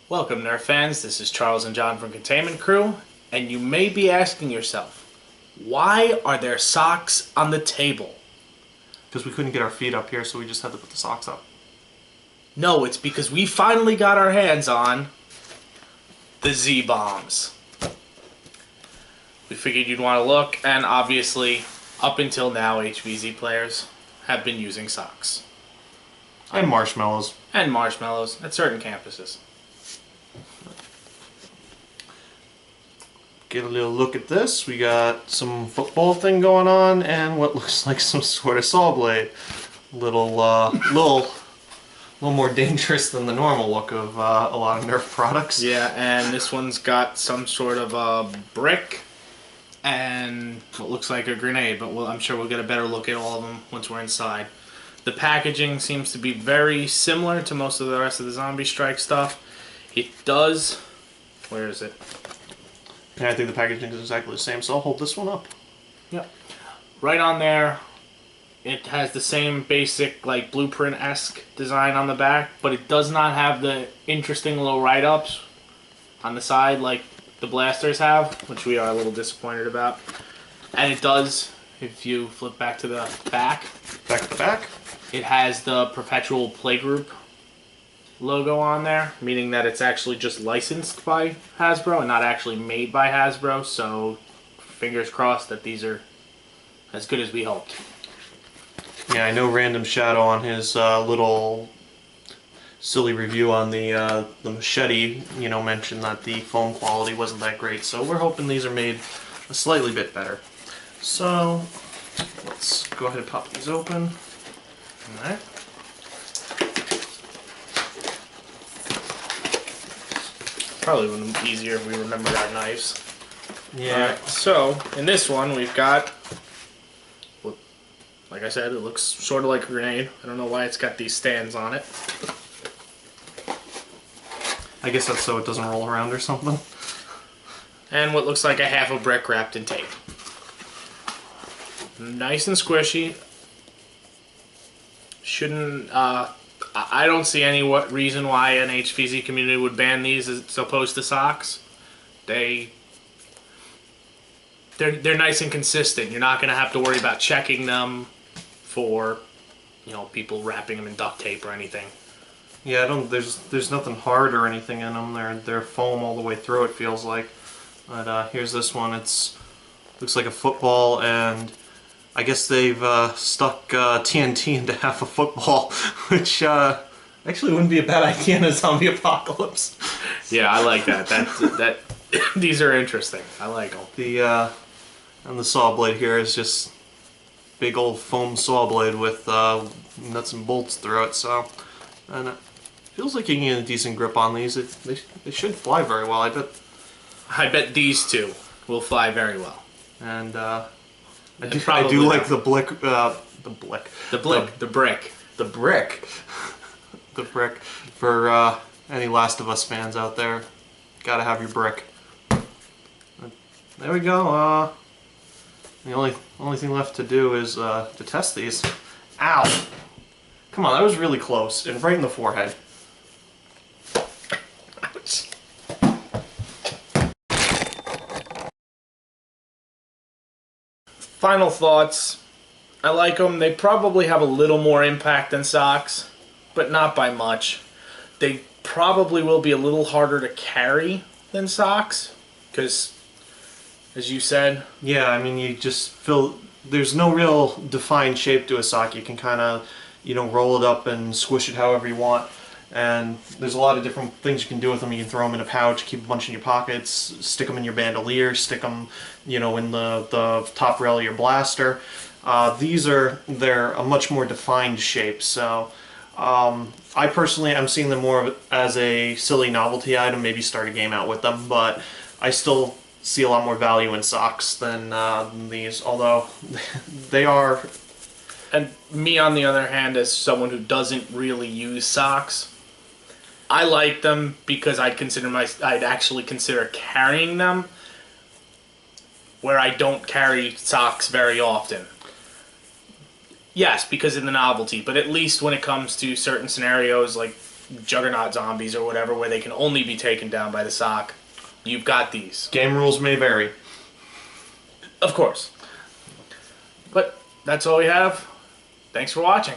Welcome, Nerf fans. This is Charles and John from Containment Crew, and you may be asking yourself, why are there socks on the table? Because we couldn't get our feet up here, so we just had to put the socks up. No, it's because we finally got our hands on the Z-bombz. We figured you'd want to look, and obviously, up until now, HVZ players have been using socks. And marshmallows. And marshmallows at certain campuses. Get a little look at this. We got some football thing going on, and what looks like some sort of saw blade. Little more dangerous than the normal look of a lot of Nerf products. Yeah, and this one's got some sort of a brick and what looks like a grenade, but I'm sure we'll get a better look at all of them once we're inside. The packaging seems to be very similar to most of the rest of the Zombie Strike stuff. It does... Where is it? And I think the packaging is exactly the same, so I'll hold this one up. Yep. Right on there, it has the same basic, like, blueprint-esque design on the back, but it does not have the interesting little write-ups on the side like the blasters have, which we are a little disappointed about. And it does, if you flip back to the back. Back to the back. It has the Perpetual Playgroup logo on there, meaning that it's actually just licensed by Hasbro and not actually made by Hasbro, so fingers crossed that these are as good as we hoped. Yeah, I know Random Shadow on his little silly review on the Machete, mentioned that the foam quality wasn't that great, so we're hoping these are made a slightly bit better. So, let's go ahead and pop these open. Alright. Probably would have been easier if we remembered our knives. Yeah. Alright, so in this one we've got, like I said, it looks sort of like a grenade. I don't know why it's got these stands on it. I guess that's so it doesn't roll around or something. And what looks like a half a brick wrapped in tape. Nice and squishy. Shouldn't, I don't see any reason why an HVZ community would ban these as opposed to socks. They're nice and consistent. You're not going to have to worry about checking them for, people wrapping them in duct tape or anything. Yeah, there's nothing hard or anything in them. They're foam all the way through, it feels like. But here's this one. Looks like a football, and I guess they've stuck TNT into half a football, which actually wouldn't be a bad idea in a zombie apocalypse. Yeah, I like that. That these are interesting. I like them. And the saw blade here is just big old foam saw blade with nuts and bolts through it. So, and it feels like you can get a decent grip on these. They should fly very well. I bet these two will fly very well. And I do like the brick for any Last of Us fans out there. Gotta have your brick. There we go. The only thing left to do is to test these. Ow! Come on, that was really close and right in the forehead. Ouch. Final thoughts. I like them. They probably have a little more impact than socks, but not by much. They probably will be a little harder to carry than socks, because, as you said... Yeah, I mean, you just feel... There's no real defined shape to a sock. You can kind of, roll it up and squish it however you want. And there's a lot of different things you can do with them. You can throw them in a pouch, keep a bunch in your pockets, stick them in your bandolier, stick them, in the top rail of your blaster. They're a much more defined shape. So I personally am seeing them more as a silly novelty item. Maybe start a game out with them, but I still see a lot more value in socks than these. Although they are. And me, on the other hand, as someone who doesn't really use socks, I like them because I'd actually consider carrying them, where I don't carry socks very often. Yes, because of the novelty, but at least when it comes to certain scenarios, like juggernaut zombies or whatever, where they can only be taken down by the sock, you've got these. Game rules may vary. Of course. But that's all we have. Thanks for watching.